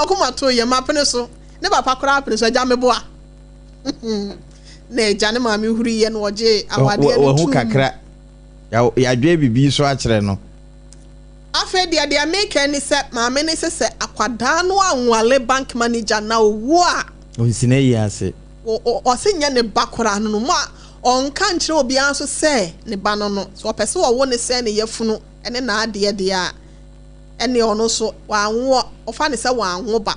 kuma to ye mapene so ne papa kora apene so agya meboa na agya ne maame huri ye no oje awade no wo hu kakra ya dwe bibi so akere no afa dia make ni se maame ne se akwada no anwale bank manager na owu a onsine yi ase o se nya ne bakora no mo a onka nkyere obi anso se ne ba no so opese wo ne se ne yafunu ene na ade a ene ono so wa anwo ofa ne se wa anwo ba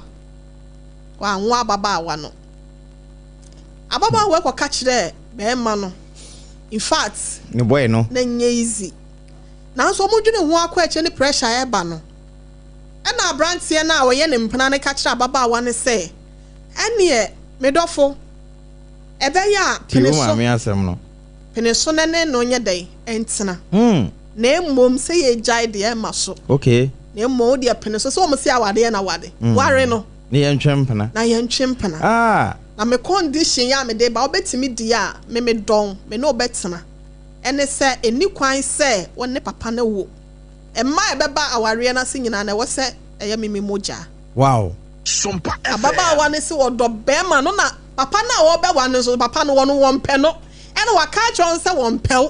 wa anwo ababaawa no ababaawa ko ka kire be ma no in fact ne boy no na nye easy na so mo dwene ho akọ eche ne pressure e ba no ena abrantie na wo ye ne mpena ne ka kire ababaawa ne se ene medofo ebe ya peneso ne no nye dai entena na emmom se ye jai de ma so okay na emmom de peneso so mo se awade na wade ware no ne ye ntwempena na ye ntwempena na me condition ya me de ba obetimi di a me don me no obetena ene se eni kwan se wonne papa na wo emma ebeba aware na se nyina na wo se eye mimi moja wow SOMPA ababa wa ne se wodo be ma no na papa na wo be wa no so papa no wono won pe no ene wa ka chon se won pew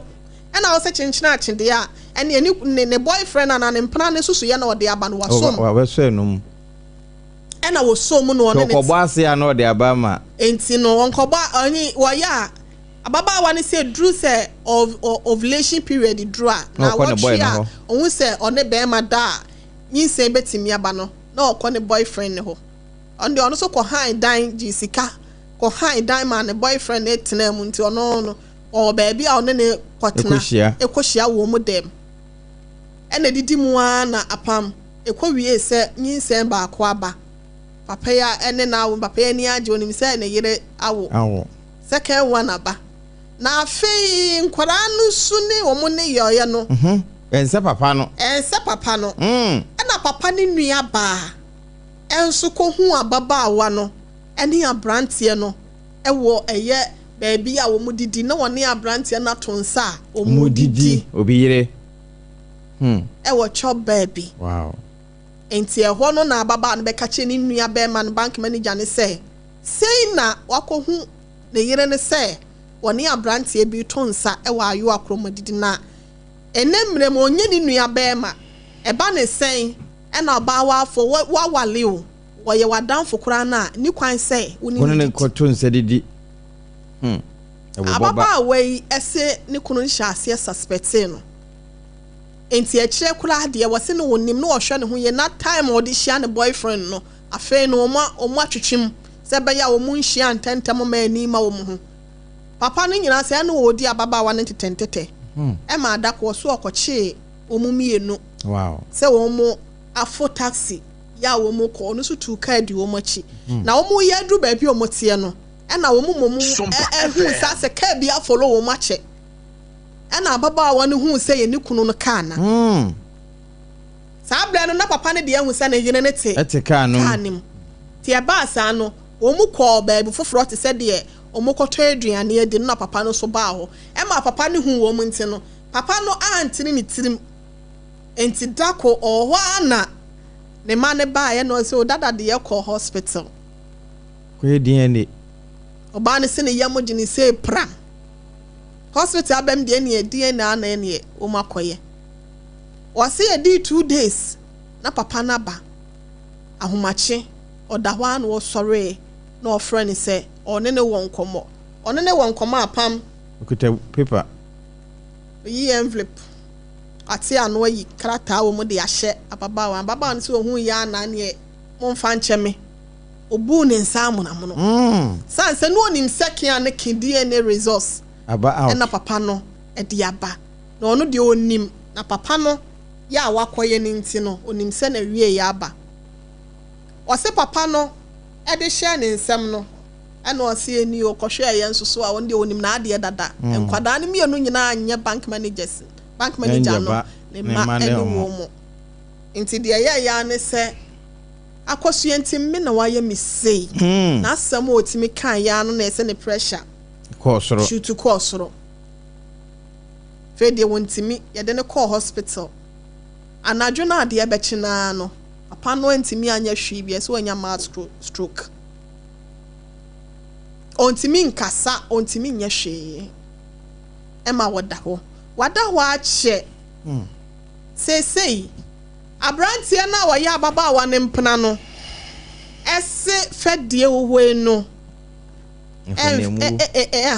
ene wo se chinchina achide a ene ne boyfriend na ne mpana ne susu ye na ode aba no wasom wa so enum ena wo so mu no ne ko bo ase ya na ode aba ma enti no won ko ba ani wo ya ababa wa ne se drew se ovulation period drew na wo twa ohun se one be ma da yin se betimi aba no na okọ ne boyfriend ne ho onde ono so ko han dan jisika ko han dan ma ne boyfriend etena mu nti ono no o baby a ono ne kotena ekohia wo mu dem ena didi mu na apam ekowie se nyinsem ba akọ aba papa ya ene na wo papa ya ni age onim se ne yire awo second one aba na afi nkwara no su ne wo mu ne yoye no ense papa no ena papa ne nua ba enso ko hu ababaawa no ene abrantie no ewo eye baabi a wo mu didi na woni abrantie na tonsa o mu didi obi yire ewo chop baabi wow enti eho no na ababa no be ka che ni nua be man bank manager ne sei na wako hu ne yire ne sei woni abrantie bi tonsa ewo ayo akromo didi na enemre mo onye ni nua be ma eba ne sei ena bawa afọ wa wale o wo ye wadanfo kura na ni kwan sei woni ne koto nse didi ababa we ese ni kunu nhase suspect no enti a kire kura de wo se ne wonim no hwe ne ho ye na time odi hia ne boyfriend no afi no omo atwetwem se be ya wo mu nhia ntentem ma ani ma wo mu ho papa no nyina se na odi ababa wa ne tetentete e ma adako so okoche omumienu wow se wo mu afo taxi ya wo mu ko no so tu card wo mu chi na wo mu ya dru ba bi wo mu tie no e na wo mu hu sa se ka bi afolo wo mu ache e na baba wa no hu se ye ni kunu no ka na sa bla no na papa ne de hu se na yene ne te ka no kanim tie ba sa no wo mu ko ba bi foforo te se de wo mu ko to aduane e de na papa no so ba ho e ma papa ne hu wo mu nti no papa no antini ni tirim enti dako owa na ne ma ne ba ye no se o dada de ye call hospital ko ye DNA oba ne se ne yamo gini se pra hospital abem de ne DNA na ne o makoye o se ye di 2 days na papa na ba ahomache odawa na wo sore na o friend se one ne won komo apam okuta paper yi envelope ati ano yi krata wo mu de ahye ababa no se ohun ya na ne mo mfa ncheme obu ne nsamu na mo no sanse no onim sekia ne DNA results aba out na papa no e de aba na ono de onim na papa no ya wakoye ne nti no onim se na wie ya aba o se papa no e de hye ne nsam no ana o se eni o kohwe ye nsoso a wonde onim na ade dada enkwada ne mienu nyina anye bank manager no ne ma ene wo mo nti de ya ne se akosue nti me na waye me sei na asam o timi kan ya no na ese ne pressure kosoro shoot kosoro fe de wontimi ye de ne call hospital anadwo na ade be china no papa no ntimi anya hwi bi so anya mouth stroke ontimi nkasa ontimi nya hwe ema wada ho ache sei abrantie na wo ya baba wa ne mpena no ese fedie wo no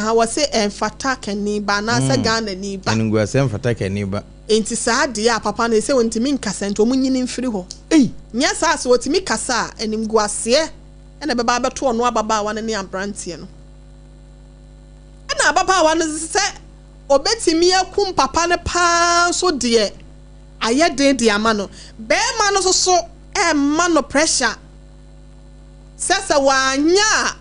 ha wase enfata kani ba na se Ghana ni ba ngua se enfata kani ba enti saa de a papa na se wontimi nkasa nto munyini mfiri ho nya saa se wotimi kasa anim guase ena beba abeto ono ababa wa ne abrantie no ena ababa wa no se obetimi akum papa ne pa so de aye de ama no be ma no so ma no pressure sesa wanya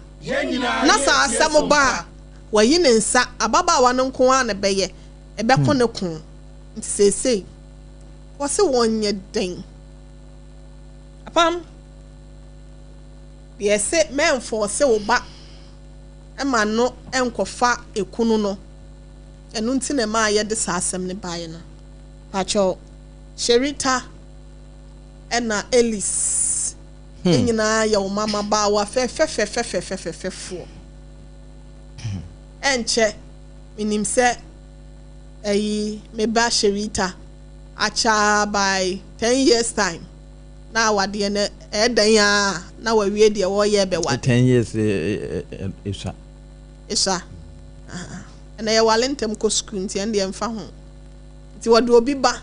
na sa asem ba wayi ne nsa ababa wa no nko a ne beye ebeko ne ko nti sesei wose wonye den apam yese men force wo ba ema no enkofa ekunu no enu nti ne ma ye de sa asem ne baye no pacho Sherita ena Ellis enyina ya o mama ba wa fe enche minim se me ba Sherita acha by 10 years time na wade ne edan ya na wawie de wo ye be wade 10 years isa na ye walentem ko school nti ende emfa ho nti wade obi ba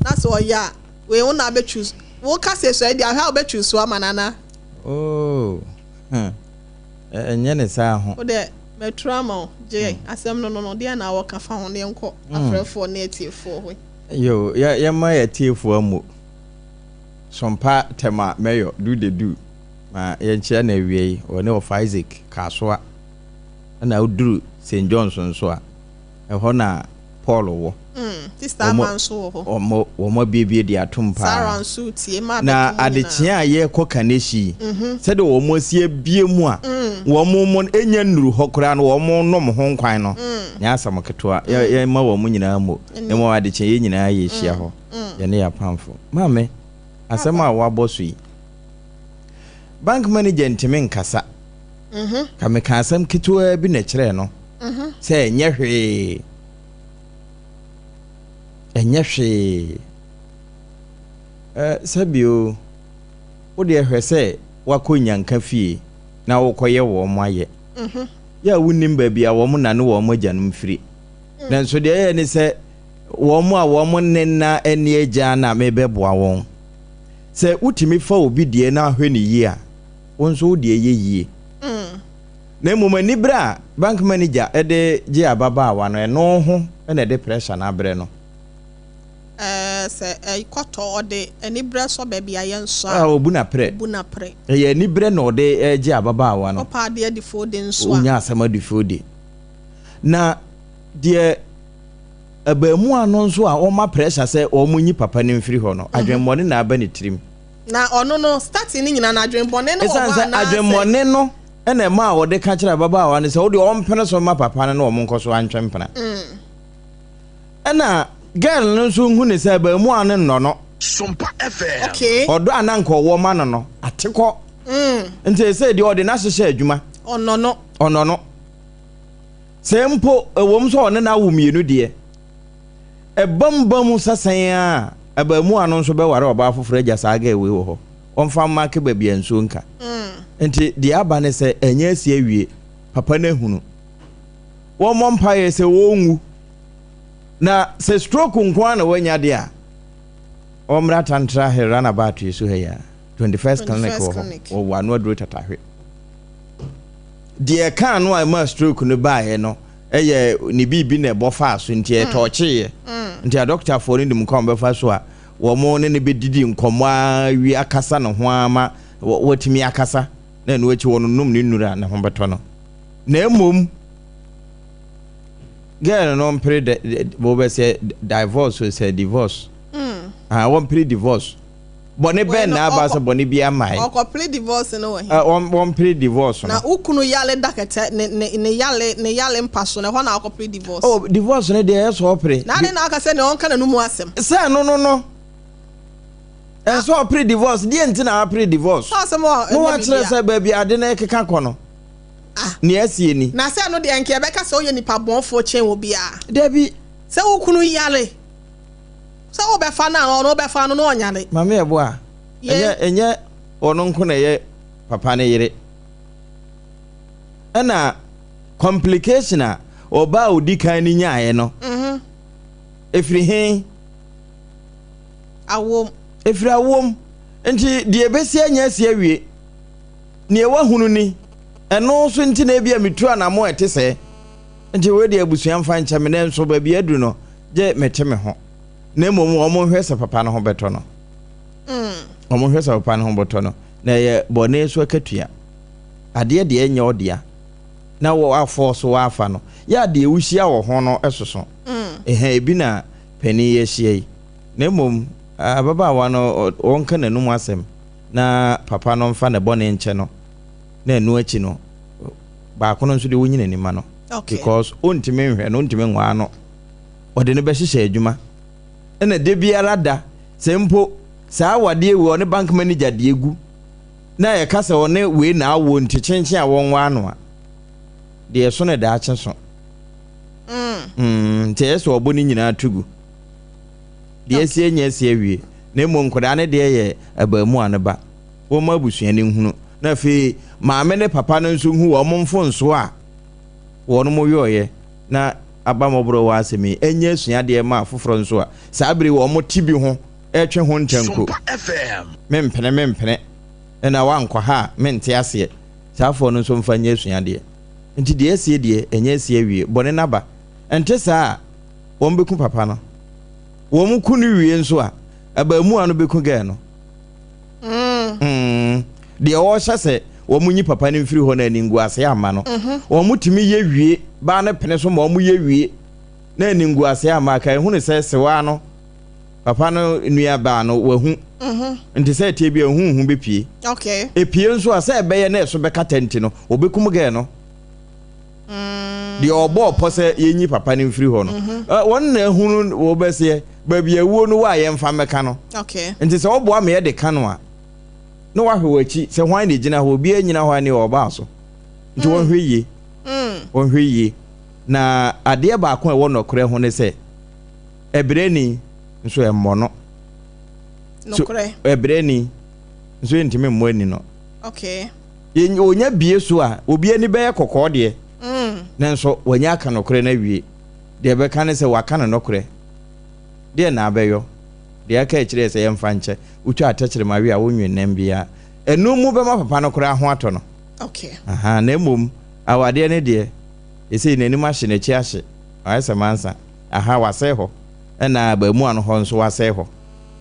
na so ya we wona be choose wo ka se so e dia ha be choose so amanana enye ne sa ho o de metrama je asem no dia na wo ka fa ho ne nko afrefo na etiefo ho yo ya ma ya tiefo amu sompa tema mayo do ma ye nche na wie o ne of Isaac Kasoa na uduru St Johnson so a e ho na Paul wo sister man so ho wo bibie di atom pa Sarah so tie ma na adechia ye kokaneshi se de wo mo sie bie mu a wo mo enya nuru hokora na wo mo nom ho nkwan no nya asam keto ye ma wo mo nyina mo ne mo adechia ye nyina ye hia ho ye ne ya pamfo mame asem a wo aboso yi bank manager ntime nkasa ka me ka asem keto bi na kire no se enye hwe sabio wo de hwese wakonya nka fie na wokoye wo mo aye ya wunim ba bia wo mo na ne wo mo gyanum firi na nso de ye ne se wo mo a wo mo nenna eni agya na mebeboa won se utimi fa obi de na ahwe ne yi a won so de ye yie na mumani bra bank manager ede je ababa wa no no ho na de pressure na abre no se ikoto ode eni bre so baby ayen so obuna pre ye ni bre no de je ababa wa no opa de di fode nso onya asama di fode na de abamu ano nso a o ma pressure se o munyi papa ne mfiri ho no adwenmone na aba ne trim na ono no starting ni nyina na adwenmone no wa na adwenmone no ena ma wo de ka kira baba wa ne se wo de o mpene so ma papa ne o mo nkoso antwe mpena ena girl nso hu ne se ba mu ane no Sompa FM okay odo ananko wo ma no ateko nti se de ode na hyehyɛ adwuma ono no se mpo ewom so one na awumienu de e bambam sasan a aba mu ano nso be ware oba afoforo agya saaga ewe wo ho omfa ma ke ba bia nso nka nti de aba ne se enya asie awie papa na hunu wo mompa ye se wo nwu na se stroke nkwa na wanya de a omra tantra he run about you so here 21st clinic wo wanu adro tatahwe de ka no a ma stroke no ba he no eye ni bibi na bofa so nti e toche nti a doctor for ni dim kom be fa so a wo mo ne be didi nkomo a wi akasa no ho ama watimi akasa na no achi wono num ni nura na ho beto no na emom girl no mpre bo be say divorce so say divorce one pre divorce boni ben na aba so boni bia mai o pre divorce no we one pre divorce na ukunu yale dakete ne yale mpaso na ho na o pre divorce oh divorce ne dey so pre na ne na aka say ne on kana no mu asem say no And so pre-divorce, the antina pre-divorce. So more. No one says, baby, I didn't kaka kono. Near see na say no de enke beka so ye nipa bon for chain wo bia Debbie say wo kunu yale say wo be fa na no be fa no onyale mama yeboa enye ono nko na ye papa ne yire ana complication a oba odi kan ni nyaaye no efiri hen awom efiri awom enti de ebesi anya si awie ne wa hunu ni eno so nti na bia metu anamo ete se nti we de abusuan fa ncha me na nso ba bia du no je mete me ho na mom omo hwese papa no ho beto no omo hwese papa no ho beto no na ye bone so akatua ade de enya odia na wo afo so wa afa no ya de ewuhia wo ho no esoso ebi na pani ye hie na mom ababa wa no wonka nanum asem na papa no mfa ne bone nche no na enu achi no ba kono nso de wonyina ni ma no because ontime nhwe no ontime nwa no ode ne be hihye adwuma ena de biara da sempo saa wade we one bank manager de egu na ye kasa one we na awo ntichenche a won wa no a de so ne da ache so te eso obo ni nyina tugu de esi enya esi awie na emo nkoda ne de ye abamu aneba wo ma busuan ni hunu na fe maame ne papa no nso hu wo mfo nso a wo no mo yoye na abamobro asemi enye sua de ma afoforo nso a saabere wo mo tibi ho etwe ho ntanko mempene na wankwa ha mente ase saafo no nso mfa nye sua de nti de ese de enye ese awie bone naba ente saa wo mbeku papa no wo mo kunu wie nso a abamu anu beku ga no de o hyase wo munyi papa ne mfiri ho na ningu ase ama no wo mutimi ye wie ba ne pene so ma wo mu ye wie na ningu ase ama kai hu ne se sewa no papa no nua ba no wahu nti se tie bi hu be pie okay pie nso ase ebe ye na so be katenti no obekum ga no de obo pose yenyi papa ne mfiri ho no won na hunu wo be se ba bia wuo no wa ye mfa meka no okay nti se obo ama ye de ka no a no wa hwewachi se hwan ne gina ho bia nyina ho ani oba so nti won hweye won hweye na ade ba ko e wo nokre ho ne se ebreni nso e mmono nokre ebreni nso ntime mmo ani no okay ye onya bie so a obi ani be ye kokko de nanso wanya aka nokre na wie de be ka ne se waka na nokre de na abeyo de aka ekire se yemfa nche utwa atachire mawe a wonwenam bia enu mu be ma papa no kora ho ato no okay aha na emom awade ne de ese nani ma hye na chi ahye ayese mansa aha wase ho na ba mu ano ho nso wase ho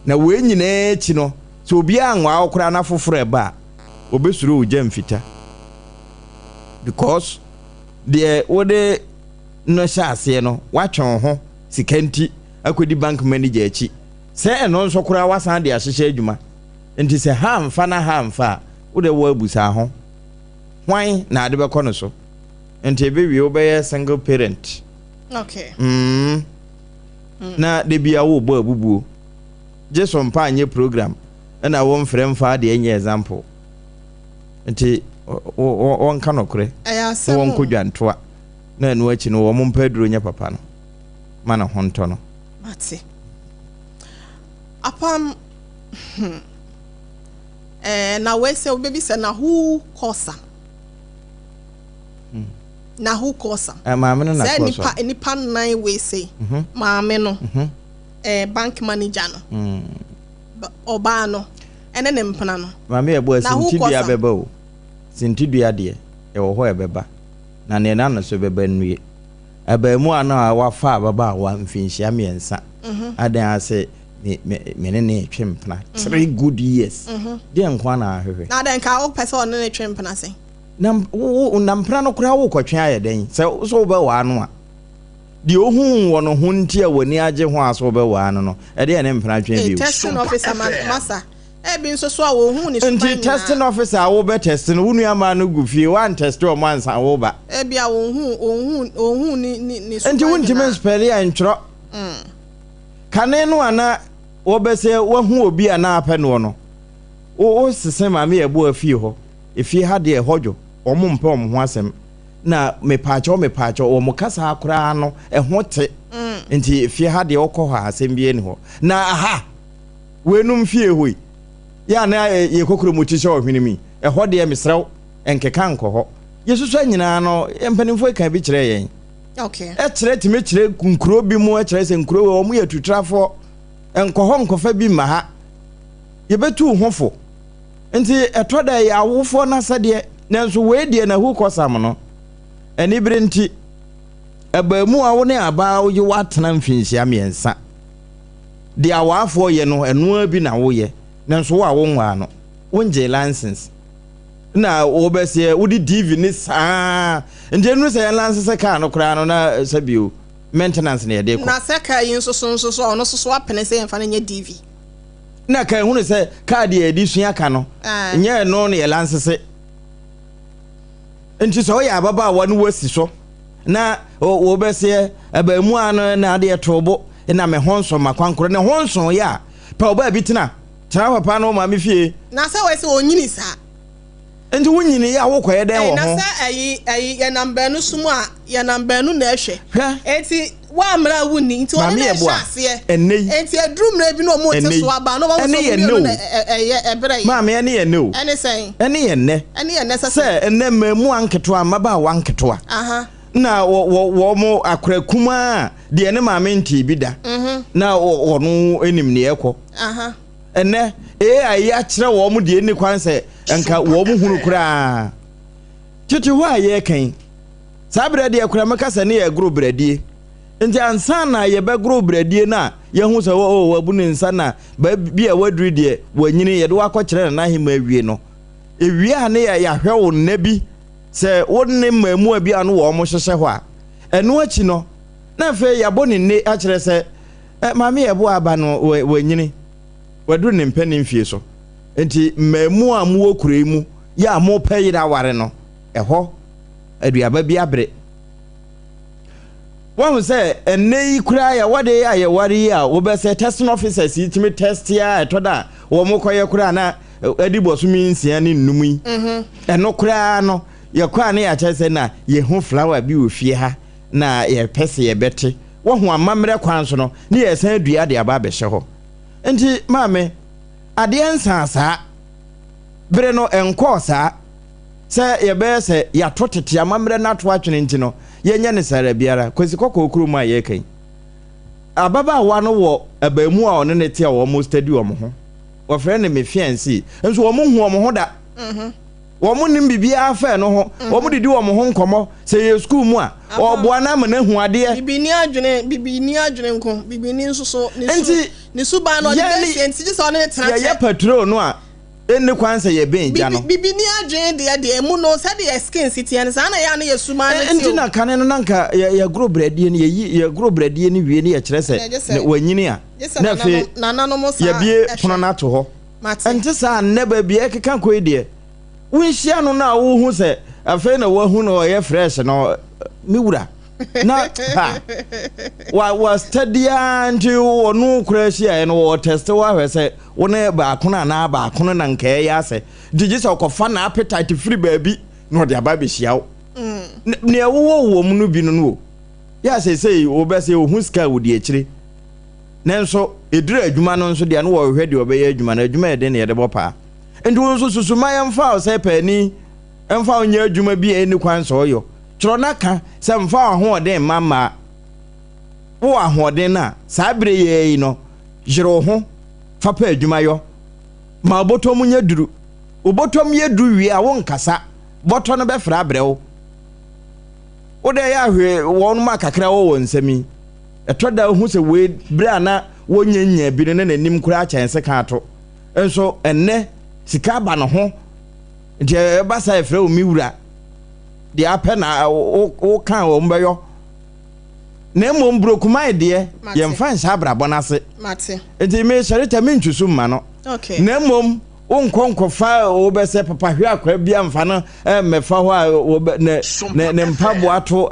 na we nyina echi no so obi anwa akora na foforo eba obesuru ugya mfita because de wode no hyase no watwon ho sikanti akodi bank manager echi se eno nso kura wasan de ahyehye adwuma enti se ha mfa na ha mfa wo de wo abusa ho hwan na ade be kono so enti ebe wi obeye single parent okay na de bia wo bo abubuo je SOMPA anye program na wo mfrɛ mfa de enye example enti won ka nokre won kodwantoa na enu achi no wo mpaduro nya papa no mana honto no mate apam na we say baby say na who cause na who cause maame no na cause say nipa nine we say maame no bank manager no oba no ene ne mpana no maame e bo asintidua beba o sintidua de e wo ho e beba na ne na no so beba nue abamu ana wafa baba wa mfinhia miensa adan ase me ne twempna 3 good years de nkwa na ahwehwe na den ka o person ne twempna sen na mpra no kura wo kwatwe ayeden se so be wa no a de ohun wo no ho ntia wani age ho aso be wa no e de ne mpra twen bi testing officer masa e bi nso so a wo hu ni so man testing officer wo be testing wo nua ma no gufie wan test o man san wo ba e bia wo hu ni so enti won time spell ya ntro kane no ana wobese wahu obi ana apɛ no no o sese maame yɛboa fie hɔ efie ha de ɛhɔdwo ɔmo mpɛ ɔmo ho asɛm na mepaakyɛ ɔmo kasa akora no ɛho te nti efie ha de ɔkɔ hɔ asɛm bie ne hɔ na aha wenum fie hoi ya na ye kokoro mu kyihyɛ ɔhwene mi ɛhɔ de mesrɛw enkeka nkɔ hɔ yesusu anyina no empanimfo kan bi kyerɛ yɛn okay ɛkyerɛ timi kyerɛ nkuro bi mu ɛkyerɛ sɛ nkuro ɔmo yɛ tutrafo enkɔhɔ nkɔfa bi ma ha yebetu hofo nti ɛtɔ da yɛ awofo na sɛdeɛ nanso wei deɛ na hu kɔsam no ɛni bere nti ɛbaamu a wo ne aba wo ye watena mfinhyia miɛnsa de awafo yɛ no ɛnoa bi na wo yɛ nanso wo a wo nwa no wonje license na wo bɛsɛ wo di DV ni saa nti enu sɛ yɛ license car no kora no na sabio maintenance na yɛ de ko na sɛ car yi nso ɔno so apene sɛ yɛmfa no nyɛ DV na kan hu ne sɛ car de yɛ di sua ka no nyɛ no ne yɛ license nti sɛ wo yɛ ababa wa no wasi so na wo bɛsɛ abaamu ano na de ɛtobo na me honso makwankoro ne honso ya pa oba bi tena papa no ma me fie na sɛ wɛ sɛ onyini sa enti wonyini ya wo koyɛ den wo ho na sɛ ayi yɛ namba no sumu a yɛ namba no na ɛhwɛ enti wa amra wuni nti wo ne hyase enti adrumra bi no mo te so aba no wo so ɛyɛ ɛbrɛ yi ma me ɛne yɛ no ɛne sɛn ɛne yɛ nne sɛ ɛne mamu anketo amaba wanketo aha na wo mo akra kuma de ne maame nti bi da na ono enim ne ekɔ aha ene ai akyerɛ wo mo de ni kwan sɛ enka wo mo hunu kura titi ho aye kan sabre de akra maka sɛ ne ye gro bradie nti ansa na ye be gro bradie na ye hu sɛ wo abu ne nsa na ba bi a waduri de wanyini ye de wakɔ kyerɛ na hima awie no ewie a ne ya hwɛ wo nabi sɛ wonne mamu abi anu wo mo hyehyɛ hɔ a ɛno achi no na fe yabɔ ne ne a kyerɛ sɛ maame yɛboa aba no wanyini waduru ne mpani mfie so enti mamu a mo okure mu ya mo pɛyira ware no ɛhɔ aduaba bi abre wɔn sɛ ɛnɛ yi kura ya wade ya yɛ ware yi a wo bɛ sɛ testing officers yi timi test ya ɛtɔ da wo mo kɔyɛ kura na adi bɔ so mi nsia ne nnum yi ɛno kura no yɛkɔ ne yɛkyɛ sɛ na yɛhu flower bi wɔ fie ha na yɛpɛ sɛ yɛbɛte wɔho amammerɛ kwan so no ne yɛsan dua de aba bɛhyɛ hɔ nti maame adeɛ nsa saa bere no ɛnkɔɔ saa sɛ yɛbɛyɛ sɛ yɛato tete amammerɛ no ato atwene nti no yɛnyɛ ne sara biara kwasi kɔkɔɔ kuro mu a yɛkan ababaawa no wɔ abaamu a ɔne ne te a wɔn study wɔn ho wɔfrɛ ne me fiancé nso wɔn hu wɔn ho da wɔn nim bibia afɛ no ho wɔn didi wɔn ho nkɔmɔ sɛ yɛ school mu a ɔboa na ama na hu adeɛ bibini adwene nko bibini nso so ne suban no de nti sɛ ɔne tena yɛ patrol no a enne kwan sɛ yɛ ben gya no bibini adwene de emu no sɛ de yɛ skin city ne saa na yɛ ne yɛ suman no nti na kane no nanka yɛ gro bradie ne yɛ gro bradie ne wie ne yɛ kyerɛ sɛ wanyini a na fe nananom saa yɛ bie pono na to hɔ nti saa ne ba bie keka koi de wunhyia no na wo hu sɛ afei na wo hu no ɔyɛ fresh no miwura na ha wa study anti wonu kura hia no wo test wa hwɛ sɛ wo ne ba kono na ba kono na nkae ya sɛ digi sɛ ɔkɔfa na appetite free baabi na ɔde aba be hia wo ne wo mu no bi no no ya sɛ wo bɛ sɛ wo hu ska wo di akyire nanso edura adwuma no nso de no wo hwɛ de obɛyɛ adwuma na adwuma yɛ de ne yɛ de bɔ paa nti wo nso susuma yɛ mfa sɛ pani mfa onye adwuma bi eni kwan so ɔyɔ kyerɛ na ka sɛ mfa ahoɔden mama wo ahoɔden na saa bere yɛ yi no yere ho fa pa adwuma yɔ ma bɔtɔm nya duru obɔtɔm yɛ duru wi a wo nkasa bɔtɔ no bɛfra abrɛwo wo de ya hwe wɔn ma kakra wo nsɛmi ɛtɔ da hu sɛ we bere na wonyanya bi ne nanim kura kyɛnse ka ato enso enne sika ba no ho nti ba sa efrɛ o miwura de apɛ na wo kan wo mbɛyɔ na mmom brokumai de yɛmfa nhyɛ abrabɔ n'ase nti me hyɛreta me ntwusu mma no na mmom wo nkɔfa wo bɛsɛ papa hwe akwa bia mfa no mɛfa hɔ a ne mpabo ato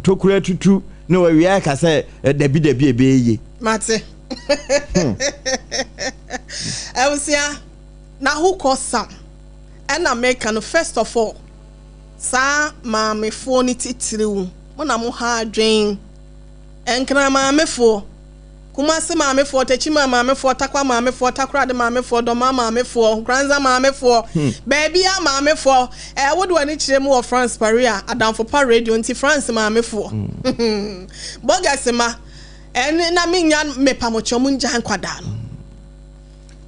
tokura tutu na wawia ka sɛ dabi ebeye Eusia na who call Sam and American first of all sa maame fo ni titiriw mo na mo ha adwen enkra maame fo kuma se maame fo tachima maame fo takwa maame fo takra de maame fo do maame fo granza maame fo baby a maame fo wo do ani kire mu wo France Paris adamfo pa radio nti France maame fo bogasema en na minya mepa mo chomu njan kwada no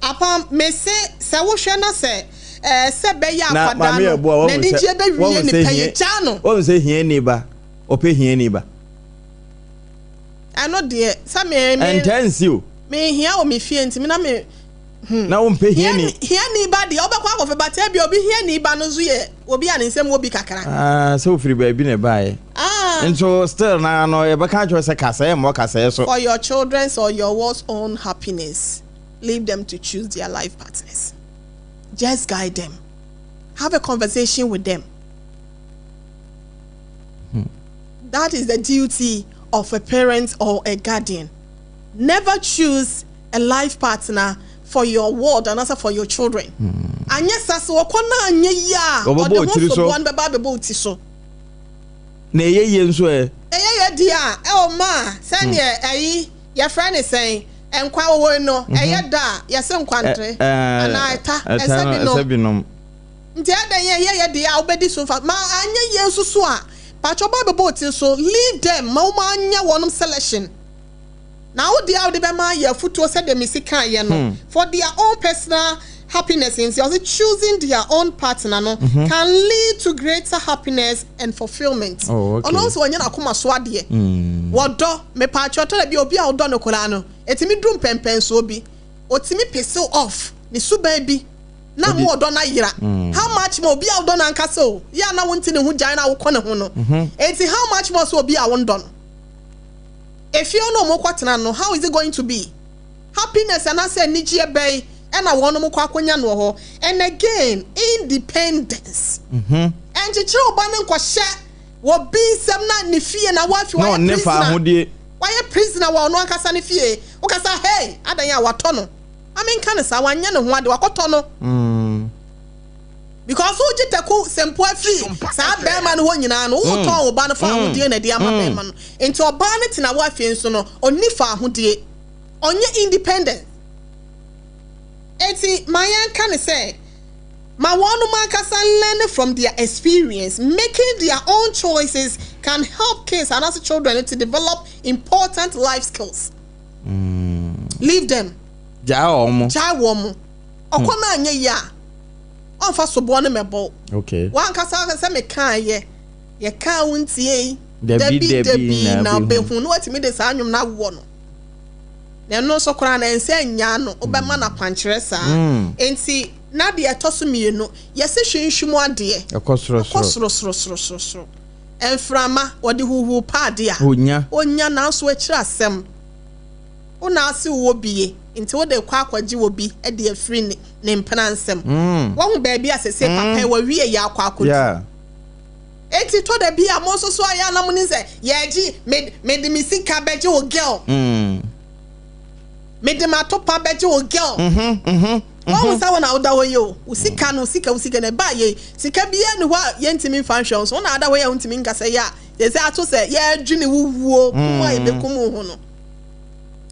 apam me se wo hwe na se se be ya kwada no na DJ be wie ni paye cha no wo se hie ni ba ope hie ni ba I know dear some intense you me here o me fie ntimi na me na wo mpe hie ni ba de obekwa akofe bata bia obi hie ni ba no zo ye obi a nsem obi kakra so free ba bi na bae and so still na no e beka cho se kasa e mo kasa e so for your children's or your one's own happiness leave them to choose their life partners. Just guide them. Have a conversation with them. That is the duty of a parent or a guardian. Never choose a life partner for your ward and also for your children. And yes, that's what anya ya or the most one baba boti so. Na ye nso e. Dia ma send ye your friend is saying enkwa wo no da yese nkwantre anaita esebinom nti adan ye dia obedi so fa ma anya ye susu a pacho ba boti so leave them ma anya wonum selection now dia de be ma ye futuo se de misika ye no for their own personal happiness in choosing their own partner no can lead to greater happiness and fulfillment. Oh, okay. Also when you na kuma so ade wodo me pa choto bi obi a wodo no kola no etimi drum pempen so bi otimi peso off ni suban bi na mo wodo na yira how much more obi a wodo na nka so ya na wonti ne hu jan na wo kɔ ne ho no enti how much more so obi a wondo no if you know mo kwatena no how is it going to be happiness and say nijie bay and I want to kwakonya no ho and again independence and chichiro banen kwahye wo bi sem na ne fie na wa fi wa prisoner why prisoner wa no akasa ne fie wo kasa hey adan ya wato no amen kan sa wanya ne ho ade wakoto no because who jiteku sempo afri sa be ma no ho nyina no wo ton wo ba no fa ho de na de ama be ma no enti oba ne tina wa fie nso no onni fa ho de onye independent. Eti Mayan can say, my one man can learn from their experience, making their own choices can help kids and also children to develop important life skills. Leave them. Jawomo. Okona anye ya. Onfa so bo ne mebo. Okay. Wan kasa se me kan ye kan wuntie. Debi na be hu no atimi de sa anwum na wo no. Na no so kora na ense anya no obema na kwanchere sa enti na de etosumie no yese hwenhwemu ade ekosoro enframa wode huhu pa ade a onya na so akira asem una ase wo bie enti wo de kwa akwaji wo bi e de afri ne mpena nsem wo hu ba bia sese papa wa wie ya akwa akodi enti to da bia mo so aya na mo ni se ye ji me de misika beje wo girl me de matopa beje wo girl wo sa wona oda wo yo usika no usika na ba ye sika bia ne ho yentimi functions wona ada wo ya untimi nkasa ya ye say ato say ye adwini wuwuo kuma ye bekumu ho no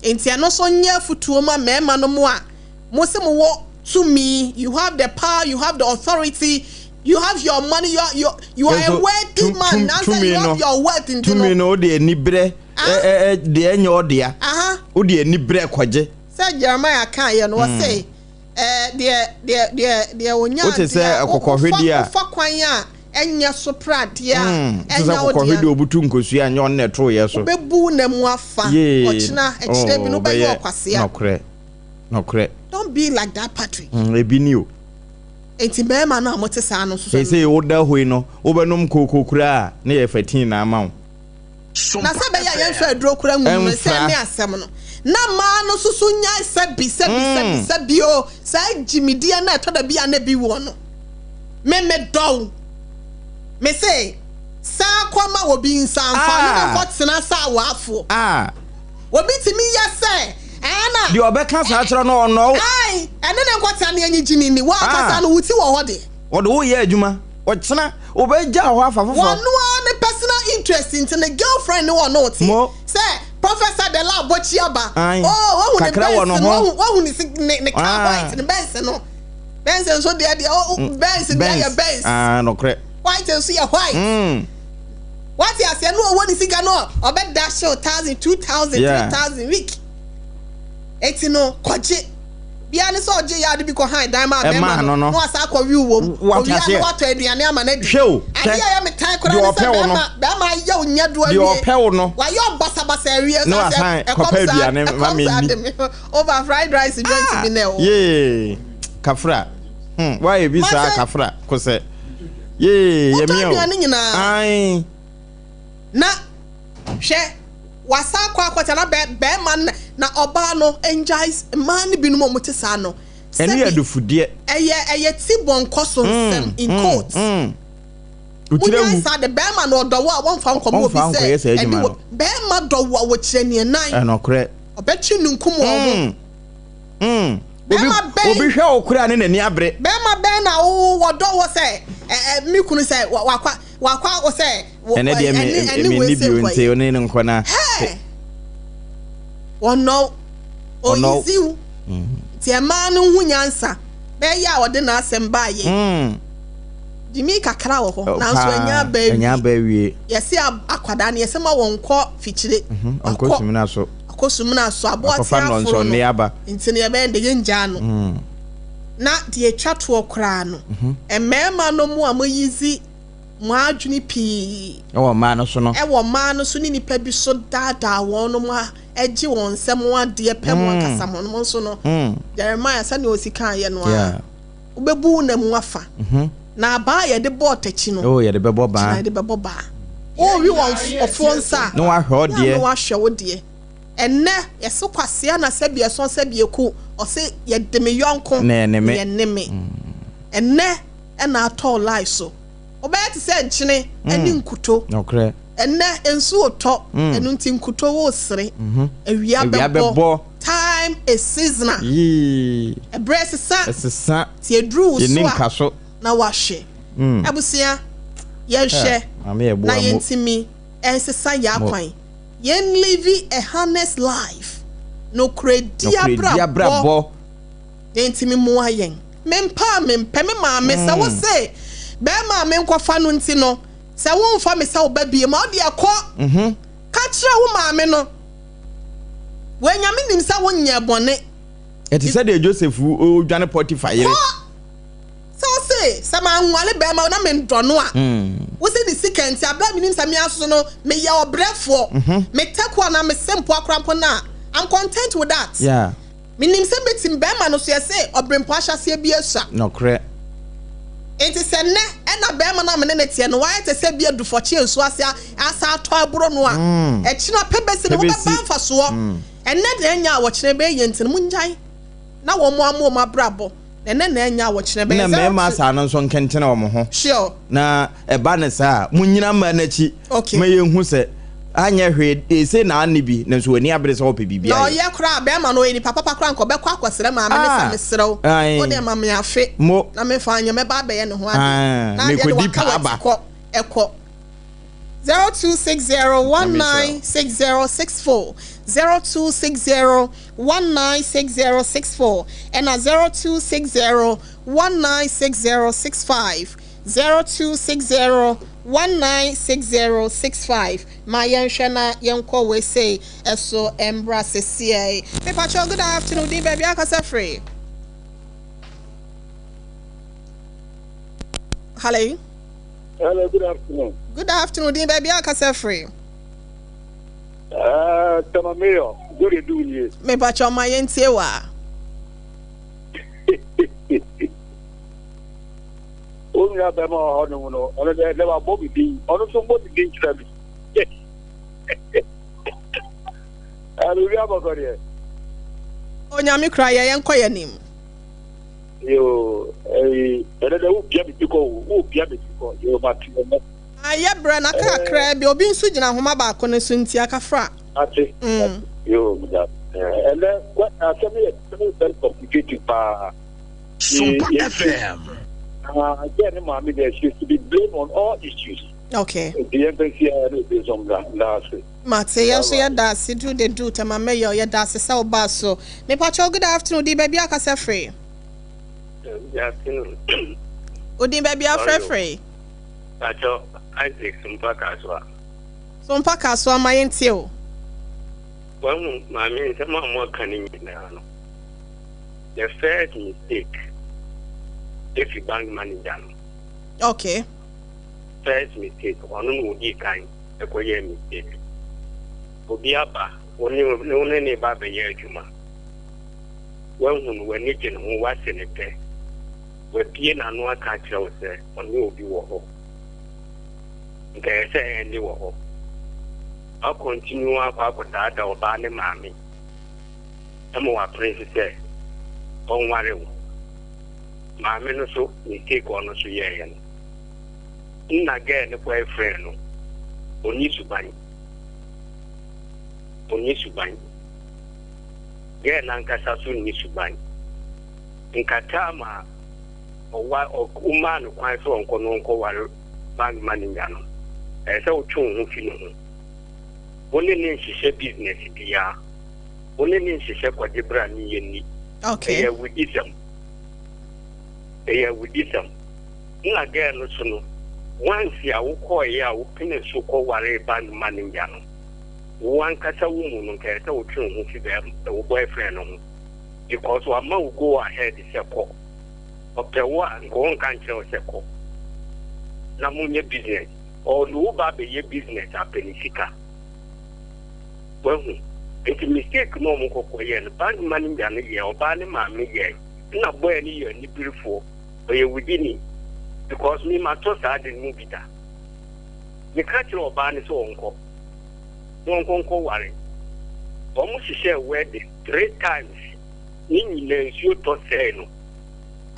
enti ano so nya futuo ma mema no mo a mo se mo wo to me you have the power you have the authority you have your money you are a wealthy man now you have your wealth in to me no de ni bre de enye odia o de ni bre kwaje say Jeremiah kan ye no say de onya o te say akokohwedi a fa kwan a enya soprade a enya akokohwedi obutu nkosu anya on netro ye so bebu na mu afa ochina ekire bi no be yo kwase a nokre don't be like that Patrick ebi ni o enti be ma na amote sa no so say o da hoi no o benom kokokura na ye fatin na amawo na se be ya ye hwe aduro kura ngu se ne asem no na ma no susu nya sebi o sa jimidia na to da bia na bi wo no me do me say sa kwama wo bi nsanfa na ko tena sa wafo wo bi timi ya say ana di obeka sa achro no no ai ene ne nkwata ne anyi gini ni wa akasa no wuti wo hode odo wo ye adwuma ochena obeja ho afa fofo one one personal interest into the girlfriend no no say Professor de la Bochiaba. Oh, who ni car white ni Benz no. Benz so there Benz there Benz. Ah no correct. White and see a white. What you say no one is no. Obed dash 1,000 2,000 3,000 week. Etino kwaje. Bia ne so je ya de bi ko han dan ma be ma no asa kwa wi wo obi an wato aduane ama na di ade ya me tan kora ne se be ma ya onya do awie di opewo no wa yo basa awie so e kom aduane ma me ni over fried rice joint bi na o ye kafra why bi sa kafra ko se ye ye mi o ai na hwe wasa kwa kwata na be man na oba no enjoys man binu mo mutesa no enu ya dufude eye tibon koso nsem in court utire sa de be man no do wa won fa nkomo obi se be man do wa wo kire ne nan no kre obechi nunkum wo obi hwe okura ne nani abre be ma be na wo do wo se mi kunu se wakwa wo se ene de me ni bi onte oni ne nkona ono oyiziu ti emanu hunyansa be ya ode na asem ba ye dimi kakra wo ho na so anya ba wie yesi akwada ne yesi ma wonko fichire akosumina so aboati afuro ne aba ntine ye be ndege njano na de etwato okra no emema no mu amoyizi mo adwuni pi ewo ma no so ni nipa bi so dada won mo eji won sem ade pem akasa mo no so no Jeremiah sane osika ye no a obebu na mu afa na ba ye de bo tachi no ye de bebo ba o wi won ofonsa no wa hwe de enne yeso kwase na sabie so sabie ku o se ye de me yonko ye neme enne na atol life so obeti se nchine eni nkuto okre enne ensu oto enu nti nkuto wo sere awia bebo time is seasonal ebresa ti edru so na wahwe abusia ye hwe na yentimi ensesa ya kwan yen live a honest life no credia brabo yentimi mu ayen mempa me ma me sa wo say be ma me nkwafa no nti no se wo mfa me sa wo ba bie ma ode akọ ka kire wo ma me no wenya me nim sa wo nya bone eti se de Joseph o dwane Potiphar yere so say sama nwale be ma na me ndono a wo se di sikenti abla me nim sa me aso no me ya obrefo me tekwa na me sempo akrampo na I'm content with that me nim se betim be ma no so say obrempo ahyase bi asa no kre enti se ne na be ma na me ne tie no why te se bi adufoche ensu asa ato aburo no a e kina pebesi no be banfa so enne de anya wo kire be yenti mu njai na wo mo amo ma brabo enne na anya wo kire be na me ma sa no so nkentene wo mo ho sure na e ba ne sa munyina ma na chi me ye hu se anya hwe se na anibi na so ani abere se wo pe bibia no ye kra be ma no ni papa kra nko be kwa akwasere ma me ne sa me serew o de ma me afe na me fa anya me ba be ye ne ho ade na me kodi pa aba ekọ 0260196064 0260196064 and 0260196065 0260196065 my yanshana yanko we say eso embra sesie pepacho good afternoon di baby akasa free hello good afternoon. Good afternoon, dear baby. Akasa free. Tamameo, what are you doing here? Me pacho my yentewa. Only have them all no. Only never Bobby Bean. Only somebody being trouble. And we have a got here. Onyami cry yanko yanim. Yo, another who be you aye bra na kra bi obi nsu gina homa ba ko ne so ntia kafra ate yo And then what are some very complicated SOMPA FM. Again, mommy, there she used to be blamed on all issues. Okay. The embassy is on that. Mateo, so yeah, that's it. Do they do to my mayor? Yeah, that's a cell bus. So, me pacho, good afternoon. Di baby, I can say free. Good afternoon. Udi baby, I free. Pacho, Isaac, SOMPA Kaswa. SOMPA Kaswa, my entio. Well, my means I'm more cunning now. The first mistake, if you bank money down. Okay. First mistake, one would be kind, a quiet mistake. Obiaba, only neighbor be here, Juma. When we're knitting who was in a pair, we're being a no catch out there, on you will be war. They say, and you war. I'll continue up with that or banning mammy. I'm more princess. On worry. Mammy, no so, we take on us here. In again, the boyfriend, only to buy. Only to buy. Get Lancashire soon needs to buy. In Katama, or what or woman quite so on Kononko bank money. As I was told, only means she said business, dear. Only means she said what the brand new need. Okay. We did them. We did them. In again, no. Once ya uko ya upine suko wale band money yano. One kasa woman kasa uchun the boyfriend because one will go ahead is a call. Of the one go on can't tell a call. Namunya business or no baby business a penisika. Well, it's a mistake no more band money yana or band mammy yen. Not boy any year ni beautiful, but you within it. Because me my toss I didn't move it. The catcher of ban is uncle. Don't go worry. Almost share wedding 3 times. In you to say no.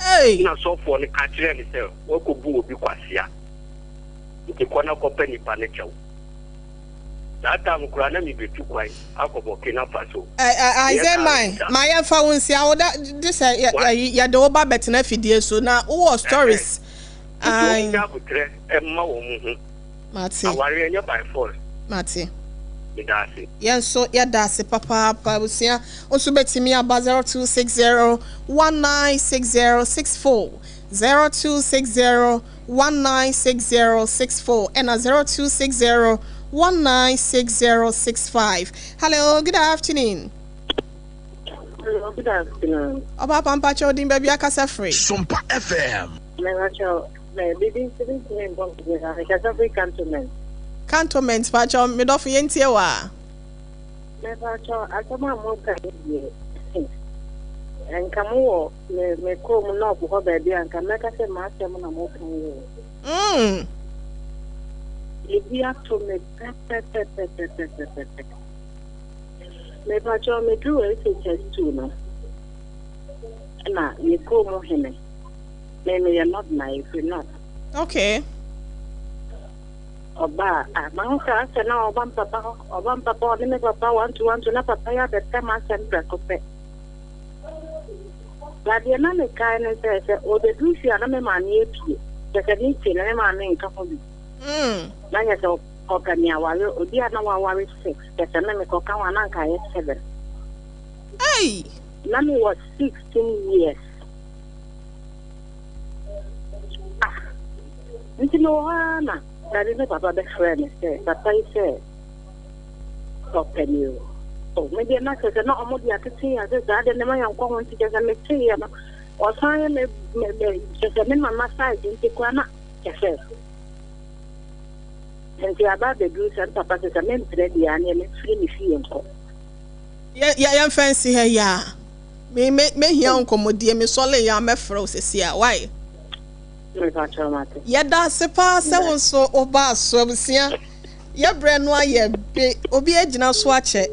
Hey, not so for the catcher and say, what could be because here? The corner company panical. That time, Grana may be too quiet. I could walk in up as so. I say my phone, see how that this ya the oba better if so now all stories. I Mati. By force. Mati. Yes, so yeah, that's it, Papa. Pabusia. Also, bet me about 0260-196064, 0260-196064, and 0260-196065. Hello, good afternoon. Hello, good afternoon. Oba Pampacho din baby akasa free. SOMPA FM. Baby, Cantonment, Pacho, mid of Yentiewa. And come on, me come no for baby and can make us a master on a motion. If you have to make me Pacho, me do a test too. Now, you come on him. Maybe you're not nice, you're not. Okay. Oba, Manka, and now Obam Papa, and Papa want to not Papa, the time I send Precope. But the another kind of says, oh, the Lucy and a man near you. There's a meeting and a man in company. Like as a Okania, while dear no one worries 6, there's a name of Kawanaka 7. Hey! Nami was 16 years. No, Anna, that is about the friend, but I say, open you. Oh, maybe a matter is not only I could see as I didn't know I'm going to get a material or sign just a minimum massage in Tiquana. Yes, and the about the goose and papa is a man ready and free fee. Yeah, I'm fancy here, yeah. May young commodia me solely, ya me froze here. Why? Yada sepa se won so oba so abusia ye bre no aye be obi agina so ache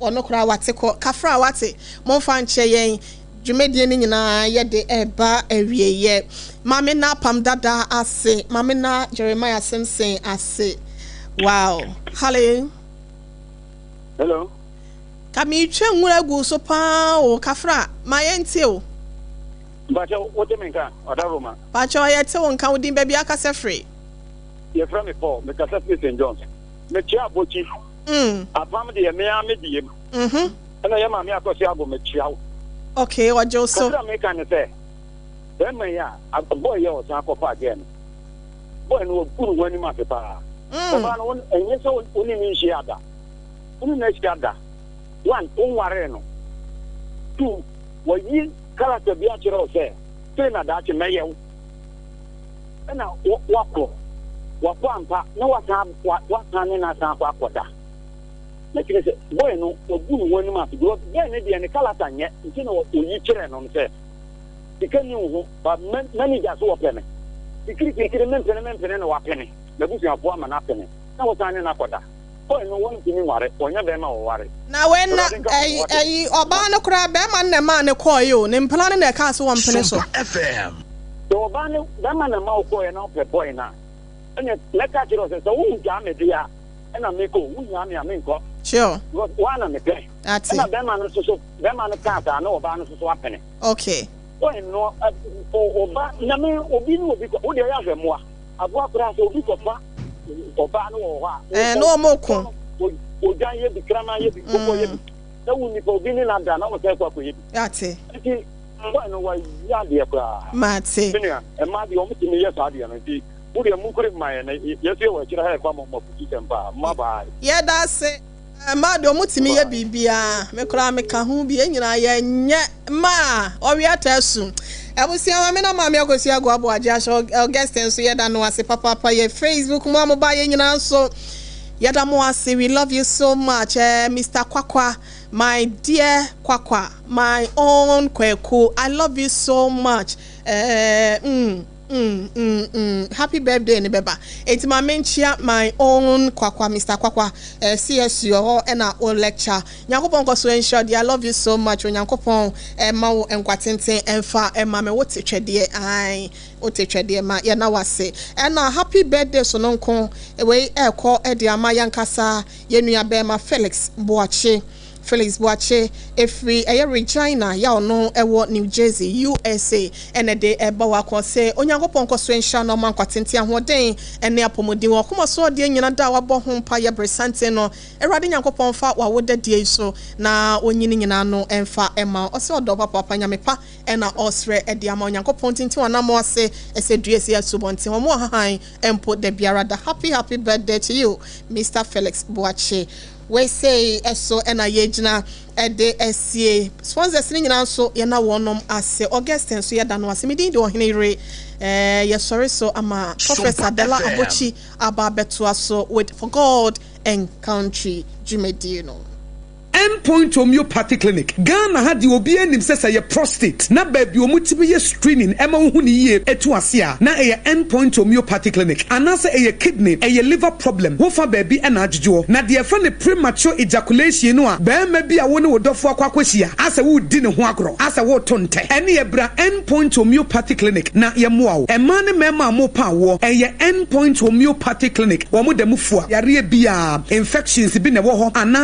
ono kura wate ko kafra wate mo fa nche yen dwumedie ni nyina ye de eba awieye mame na apam dada ase mame na Jeremiah Simpson ase. Wow. Hello. Kami twe nwura gu so pa o kafra ma yente o. But what do you mean? Odaroma. Pacho yete won kan odin ba bia kase free. Ye from me Paul, me kase free St. John's. Me chia bochi. Apam de me amedie. Ana ye ma me akosi abo me chia. Okay, what you so? Kafra me kan say. Then me ya, boy ye o san kopa again. Boy no guru wani ma pe pa. Baba no enye so oni ni shi ada. Oni na shi ada. One, unware no. Two, wo yi character bi a kire say, say na da che meyew. Na wako ampa na wata ne na san kwa akoda. Na kire say, boy no ogun woni ma fi go. Be ne de ne character nye, nti na wo yi kire no say. Ikani wo ba manager so wo pene. Ikiri men pene na wa pene. Na busu afo ama na pene. Na wata ne na akoda. Oh, no one to ware. Onya be ma ware. Na when oba no kra be ma na ma ne call you. Ne plan na ka so one pene so. FM. So oba ne be ma na ma call you na pe boy na. Enya na ka kiro se so wu ja me dia. Na me ko wu nya me ame nko. Sure. One na me pe. Ati. Na be ma no so be ma no ka ta na oba no so apene. Okay. Oh no oba na me obi no obi ko. Wo de ya hwe mo a. Abo akra so obi ko fa. Oba no wo ha no moko ojan ye bi krama ye bi koko ye bi na wuni ko bi ni na da na wo se kwa ko ye bi ate nti wa no wa ya de kwa mate binia e ma de o mutimi ye sa de no nti wo de mu kure ma ye na ye se wo kira ha kwa mo fuki tempa ma ba ye da se ma de o mutimi ye bibia me kura me ka hu bi enyina ye nye ma o wi atasu Abusia wa me na ma me akosi ago abo aja so guest enso ye da no ase papa ye Facebook mo ba ye nyina so ye da mo ase. We love you so much Mr. Kwakwa, my dear Kwakwa, my own Kweku, I love you so much. Happy birthday ni beba. It's my menchia my own Kwakwa, Mr. Kwakwa, CSU and our lecture. Nyankopon ko so ensure I love you so much. Nyankopon ma wo enkwatenten emfa ma me wote twede ai wote twede ma ye na wase. And happy birthday so nonko we ekọ e de ama yankasa ye nua be ma Felix Boache efri Regina ya ono ewo New Jersey USA ene de eba wa ko se onyankopon ko so ensha no man kwatente ahoden ene apomodin wo komo so de nyina da wa bo ho pa ya bresante no erade nyankopon fa wa woda die so na onyini nyina no emfa ema o se odo papa nyamepa ena osre e de ama onyankopon tinti wana mo ase ese duesi asubonti ho mo hahan empo de biara da happy birthday to you Mr. Felix Boache. We say eso ena yejina ede esie sponsors ni nyina so ye na wonom ase Augustine so ye da no ase medin de OHENEYERE ye sorry so ama Professor Dela Abochi aba beto aso with for God and country Jumedino. Endpoint Homeopathy Clinic. Ghana had the obi enim sesa ye prostate. Na baby omutibi ye screening ema huni ye etu asia. Na eye Endpoint Homeopathy Clinic. Anase eye kidney, eye liver problem. Wofa baby ena ajujuo. Na the friend premature ejaculation no a be maybe a woni wodofo akwakwahia. Asa wo di ne ho agro. Asa wo tonte. Ene ye bra Endpoint Homeopathy Clinic na ye moa wo. Ema ne mema mo pa wo. Eye Endpoint Homeopathy Clinic. Wo mo da mufua. Yare bia infections bi ne wo ho. Anase